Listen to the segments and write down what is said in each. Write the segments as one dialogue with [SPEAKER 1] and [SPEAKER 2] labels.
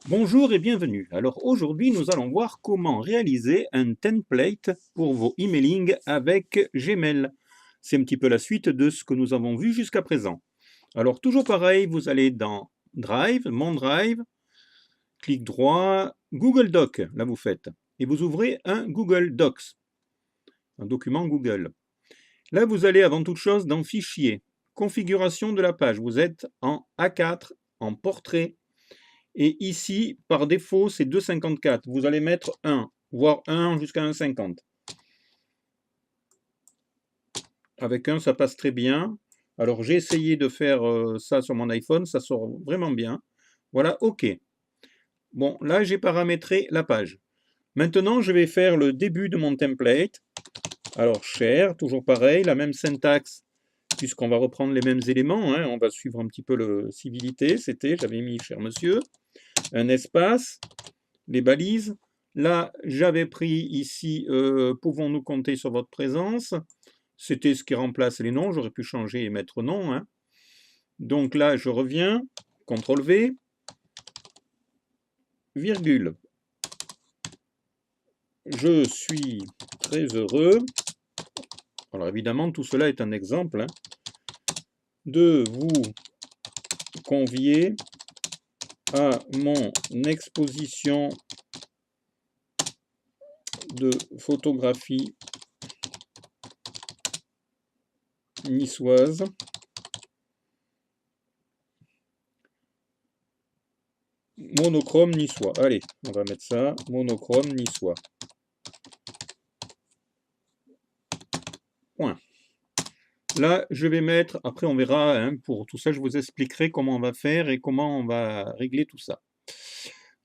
[SPEAKER 1] Bonjour et bienvenue. Alors aujourd'hui, nous allons voir comment réaliser un template pour vos emailing avec Gmail. C'est un petit peu la suite de ce que nous avons vu jusqu'à présent. Alors toujours pareil, vous allez dans Drive, Mon Drive, clic droit, Google Doc, là vous faites, et vous ouvrez un Google Docs, un document Google. Là vous allez avant toute chose dans Fichier, configuration de la page, vous êtes en A4, en portrait. Et ici, par défaut, c'est 2,54. Vous allez mettre 1, voire 1 jusqu'à 1,50. Avec 1, ça passe très bien. Alors, j'ai essayé de faire ça sur mon iPhone, ça sort vraiment bien. Voilà, OK. Bon, là, j'ai paramétré la page. Maintenant, je vais faire le début de mon template. Alors, share, toujours pareil, la même syntaxe, puisqu'on va reprendre les mêmes éléments. On va suivre un petit peu le civilité. J'avais mis cher monsieur, un espace, les balises. Là, j'avais pris ici, pouvons-nous compter sur votre présence? C'était ce qui remplace les noms, j'aurais pu changer et mettre non. Donc là, je reviens, CTRL V, virgule. Je suis très heureux. Alors évidemment, tout cela est un exemple de vous convier à mon exposition de photographie niçoise. Monochrome niçois. Allez, on va mettre ça. Monochrome niçois. Point. Là, je vais mettre, après on verra, pour tout ça, je vous expliquerai comment on va faire et comment on va régler tout ça.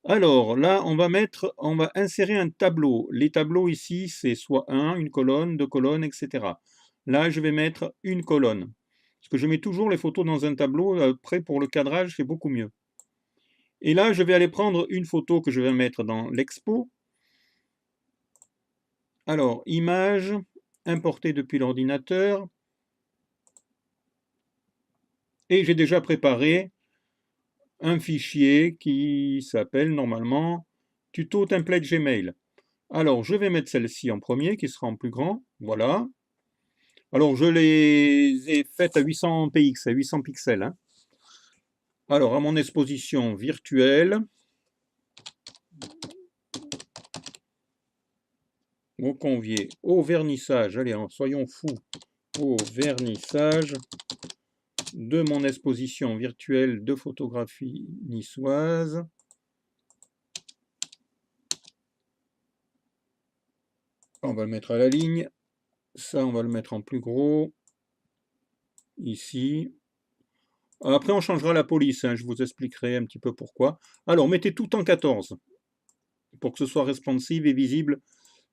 [SPEAKER 1] Alors là, on va insérer un tableau. Les tableaux ici, c'est soit une colonne, deux colonnes, etc. Là, je vais mettre une colonne. Parce que je mets toujours les photos dans un tableau, après pour le cadrage, c'est beaucoup mieux. Et là, je vais aller prendre une photo que je vais mettre dans l'expo. Alors, image, importée depuis l'ordinateur. Et j'ai déjà préparé un fichier qui s'appelle normalement tuto template Gmail. Alors, je vais mettre celle-ci en premier, qui sera en plus grand. Voilà. Alors, je les ai faites à 800 px, à 800 pixels. Alors, à mon exposition virtuelle, vous conviez au vernissage, allez, soyons fous, au vernissage de mon exposition virtuelle de photographie niçoise. On va le mettre à la ligne. Ça, on va le mettre en plus gros. Ici. Après, on changera la police. Je vous expliquerai un petit peu pourquoi. Alors, mettez tout en 14 pour que ce soit responsive et visible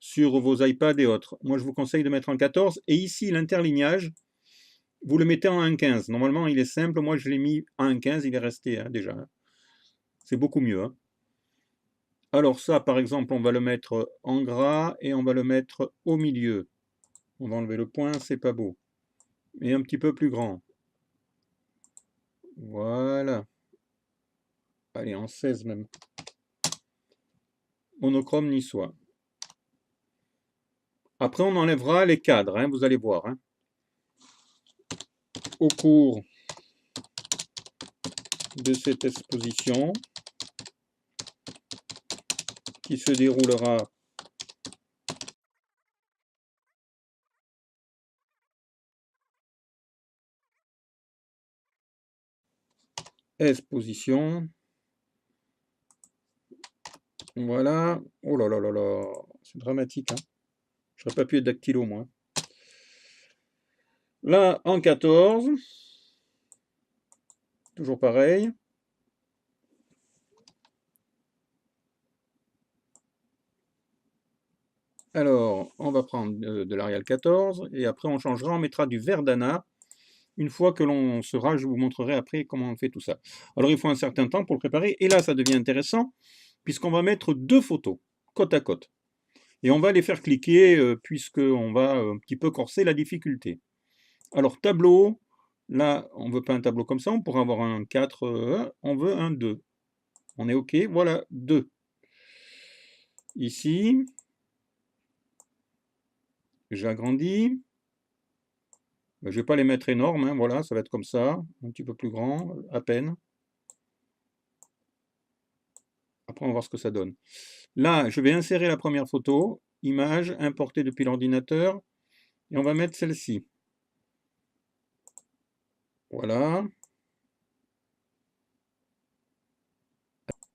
[SPEAKER 1] sur vos iPads et autres. Moi, je vous conseille de mettre en 14. Et ici, l'interlignage, vous le mettez en 1,15. Normalement, il est simple. Moi, je l'ai mis en 1,15. Il est resté déjà. C'est beaucoup mieux. Alors ça, par exemple, on va le mettre en gras et on va le mettre au milieu. On va enlever le point, c'est pas beau. Et un petit peu plus grand. Voilà. Allez, en 16 même. Monochrome niçois. Après, on enlèvera les cadres, vous allez voir. Au cours de cette exposition, qui se déroulera exposition. Voilà. Oh là là là là. C'est dramatique. Je n'aurais pas pu être dactylo, moi. Là, en 14. Toujours pareil. Alors, on va prendre de l'Arial 14 et après on changera, on mettra du Verdana. Une fois que l'on sera, je vous montrerai après comment on fait tout ça. Alors, il faut un certain temps pour le préparer. Et là, ça devient intéressant puisqu'on va mettre deux photos côte à côte. Et on va les faire cliquer puisqu'on va un petit peu corser la difficulté. Alors, tableau. Là, on ne veut pas un tableau comme ça. On pourra avoir un 4, on veut un 2. On est OK. Voilà, 2. Ici, j'agrandis. Je ne vais pas les mettre énormes, hein, voilà, ça va être comme ça, un petit peu plus grand, à peine. Après, on va voir ce que ça donne. Là, je vais insérer la première photo, image, importée depuis l'ordinateur, et on va mettre celle-ci. Voilà.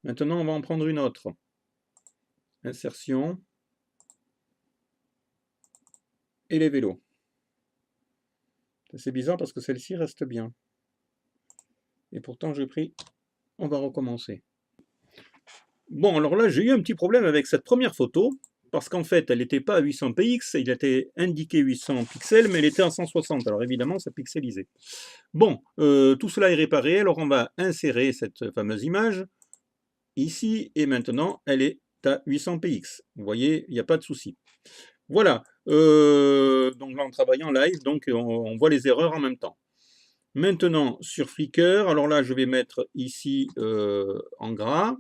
[SPEAKER 1] Maintenant, on va en prendre une autre. Insertion. Et les vélos. C'est bizarre parce que celle-ci reste bien. Et pourtant, j'ai pris... On va recommencer. Bon, alors là, j'ai eu un petit problème avec cette première photo, parce qu'en fait, elle n'était pas à 800 px, il était indiqué 800 pixels, mais elle était à 160, alors évidemment, ça pixelisait. Bon, tout cela est réparé, alors on va insérer cette fameuse image, ici, et maintenant, elle est à 800 px. Vous voyez, il n'y a pas de souci. Voilà, donc là, on travaille en live, donc on voit les erreurs en même temps. Maintenant, sur Flickr, alors là, je vais mettre ici en gras.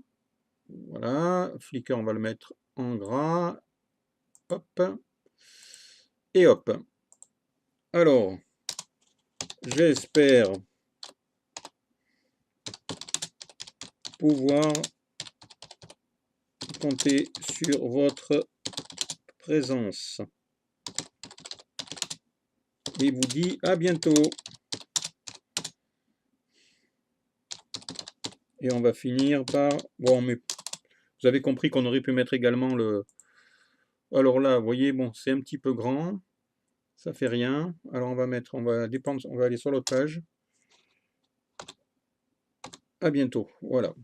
[SPEAKER 1] Voilà, Flickr, on va le mettre en gras. Hop. Et hop. Alors, j'espère pouvoir compter sur votre présence. Et vous dis à bientôt. Et on va finir par... Bon, mais vous avez compris qu'on aurait pu mettre également le... Alors là, vous voyez, bon, c'est un petit peu grand. Ça fait rien. Alors on va mettre, on va aller sur l'autre page. À bientôt. Voilà.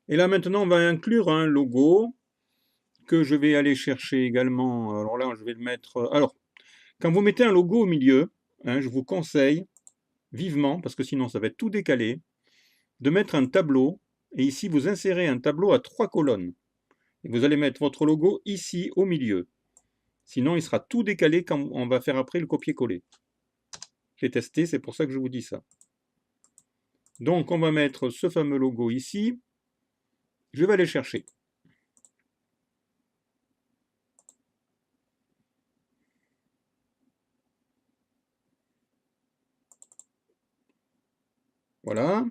[SPEAKER 1] Et là maintenant, on va inclure un logo que je vais aller chercher également. Alors là, je vais le mettre... Alors, quand vous mettez un logo au milieu, hein, je vous conseille vivement, parce que sinon ça va être tout décalé, de mettre un tableau. Et ici, vous insérez un tableau à 3 colonnes. Et vous allez mettre votre logo ici au milieu. Sinon, il sera tout décalé quand on va faire après le copier-coller. J'ai testé, c'est pour ça que je vous dis ça. Donc, on va mettre ce fameux logo ici. Je vais aller chercher. Voilà.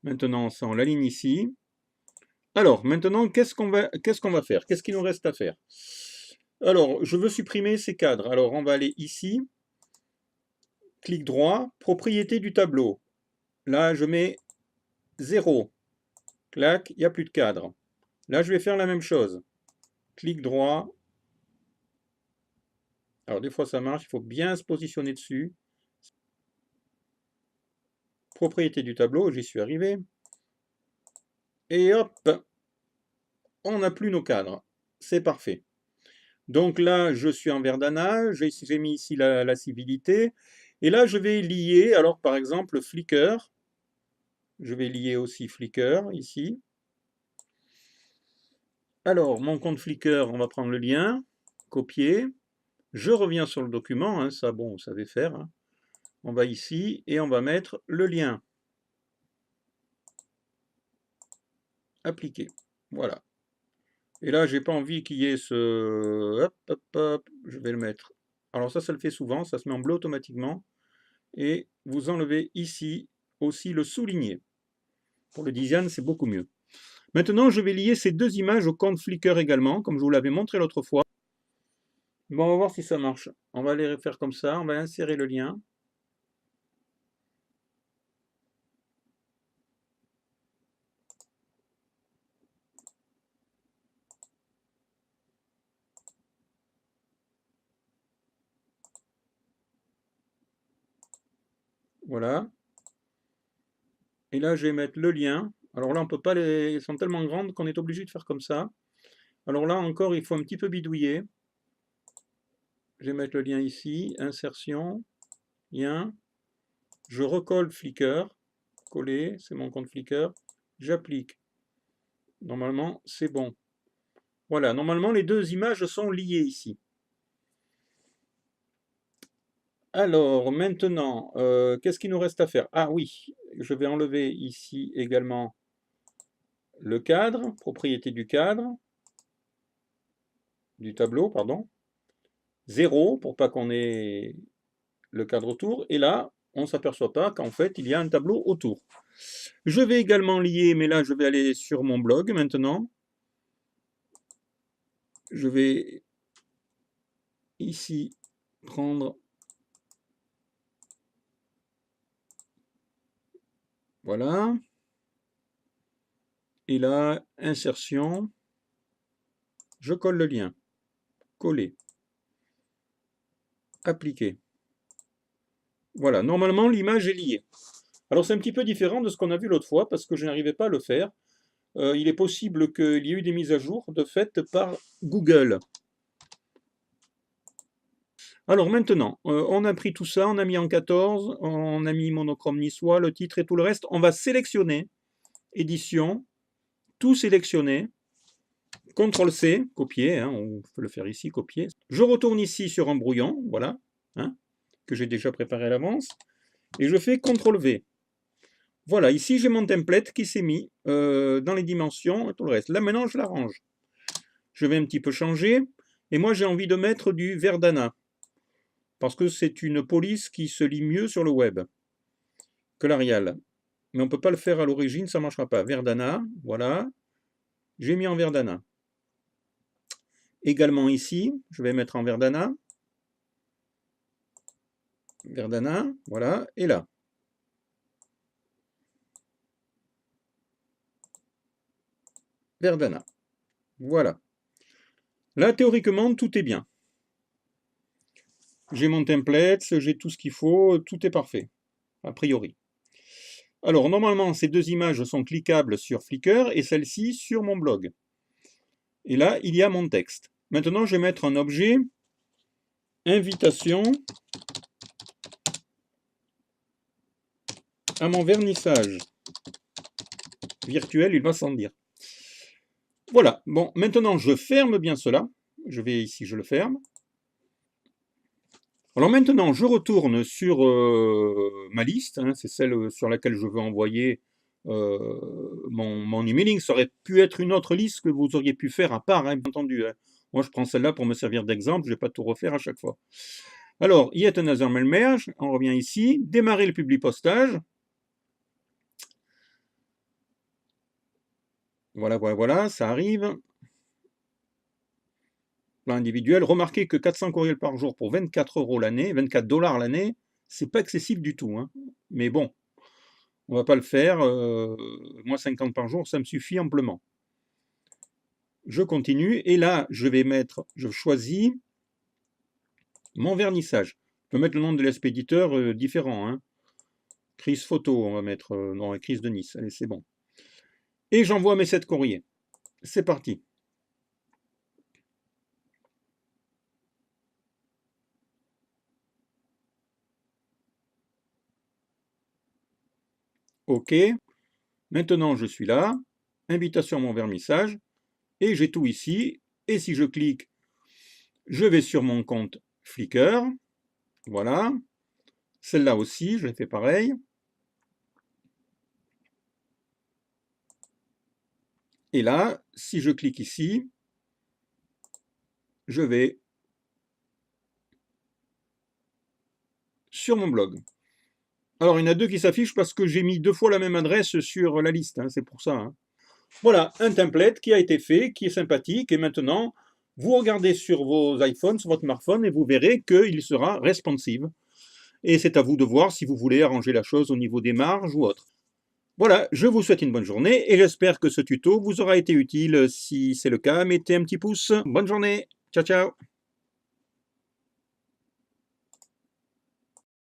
[SPEAKER 1] Maintenant, ça, on l'aligne ici. Alors, maintenant, qu'est-ce qu'on va faire? Qu'est-ce qu'il nous reste à faire? Alors, je veux supprimer ces cadres. Alors, on va aller ici. Clic droit, propriété du tableau. Là, je mets 0. Clac, il n'y a plus de cadre. Là, je vais faire la même chose. Clic droit. Alors, des fois, ça marche. Il faut bien se positionner dessus. Propriété du tableau, j'y suis arrivé. Et hop, on n'a plus nos cadres. C'est parfait. Donc là, je suis en Verdana. J'ai mis ici la civilité. Et là, je vais lier, alors par exemple, Flickr. Je vais lier aussi Flickr, ici. Alors, mon compte Flickr, on va prendre le lien, copier. Je reviens sur le document, hein, ça, bon, vous savez faire. Hein. On va ici et on va mettre le lien. Appliquer. Voilà. Et là, j'ai pas envie qu'il y ait ce... Hop, hop, hop, je vais le mettre. Alors ça le fait souvent, ça se met en bleu automatiquement. Et vous enlevez ici aussi le souligné. Pour le design, c'est beaucoup mieux. Maintenant, je vais lier ces deux images au compte Flickr également, comme je vous l'avais montré l'autre fois. Bon, on va voir si ça marche. On va les faire comme ça, on va insérer le lien. Voilà. Et là, je vais mettre le lien. Alors là, on peut pas les... Elles sont tellement grandes qu'on est obligé de faire comme ça. Alors là, encore, il faut un petit peu bidouiller. Je vais mettre le lien ici. Insertion. Lien. Je recolle Flickr. Coller. C'est mon compte Flickr. J'applique. Normalement, c'est bon. Voilà. Normalement, les deux images sont liées ici. Alors, maintenant, qu'est-ce qu'il nous reste à faire? Ah oui, je vais enlever ici également le cadre, propriété du cadre, du tableau, pardon. 0 pour pas qu'on ait le cadre autour. Et là, on ne s'aperçoit pas qu'en fait, il y a un tableau autour. Je vais également lier, mais là, je vais aller sur mon blog maintenant. Je vais ici prendre... Voilà. Et là, insertion. Je colle le lien. Coller. Appliquer. Voilà, normalement, l'image est liée. Alors, c'est un petit peu différent de ce qu'on a vu l'autre fois, parce que je n'arrivais pas à le faire. Il est possible qu'il y ait eu des mises à jour de fait par Google. Alors maintenant, on a pris tout ça, on a mis en 14, on a mis monochrome niçois, le titre et tout le reste. On va sélectionner, édition, tout sélectionner, CTRL-C, copier, hein, on peut le faire ici, copier. Je retourne ici sur un brouillon, voilà, hein, que j'ai déjà préparé à l'avance, et je fais CTRL-V. Voilà, ici j'ai mon template qui s'est mis dans les dimensions et tout le reste. Là maintenant je l'arrange. Je vais un petit peu changer, et moi j'ai envie de mettre du Verdana, parce que c'est une police qui se lit mieux sur le web que l'Arial. Mais on ne peut pas le faire à l'origine, ça ne marchera pas. Verdana, voilà, j'ai mis en Verdana. Également ici, je vais mettre en Verdana. Verdana, voilà, et là. Verdana. Voilà. Là, théoriquement, tout est bien. J'ai mon template, j'ai tout ce qu'il faut, tout est parfait, a priori. Alors, normalement, ces deux images sont cliquables sur Flickr et celle-ci sur mon blog. Et là, il y a mon texte. Maintenant, je vais mettre un objet, invitation à mon vernissage virtuel, il va sans dire. Voilà, bon, maintenant je ferme bien cela. Je vais ici, je le ferme. Alors maintenant, je retourne sur ma liste, hein, c'est celle sur laquelle je veux envoyer mon emailing. Ça aurait pu être une autre liste que vous auriez pu faire à part, hein, bien entendu. Hein. Moi, je prends celle-là pour me servir d'exemple, je ne vais pas tout refaire à chaque fois. Alors, yet another mail merge, on revient ici, démarrer le public postage. Voilà, voilà, voilà, ça arrive. Plan individuel. Remarquez que 400 courriels par jour pour 24 € l'année, 24 $ l'année, c'est pas excessif du tout. Hein. Mais bon, on va pas le faire. Moi, 50 par jour, ça me suffit amplement. Je continue. Et là, je vais mettre, je choisis mon vernissage. Je peux mettre le nom de l'expéditeur différent. Hein. Chris Photo, on va mettre. Non, Chris de Nice. Allez, c'est bon. Et j'envoie mes 7 courriers. C'est parti. OK. Maintenant, je suis là. Invitation à mon vernissage. Et j'ai tout ici. Et si je clique, je vais sur mon compte Flickr. Voilà. Celle-là aussi, je l'ai fait pareil. Et là, si je clique ici, je vais sur mon blog. Alors, il y en a deux qui s'affichent parce que j'ai mis 2 fois la même adresse sur la liste, hein, c'est pour ça. Hein. Voilà, un template qui a été fait, qui est sympathique, et maintenant, vous regardez sur vos iPhones, sur votre smartphone, et vous verrez qu'il sera responsive. Et c'est à vous de voir si vous voulez arranger la chose au niveau des marges ou autre. Voilà, je vous souhaite une bonne journée, et j'espère que ce tuto vous aura été utile. Si c'est le cas, mettez un petit pouce. Bonne journée, ciao ciao.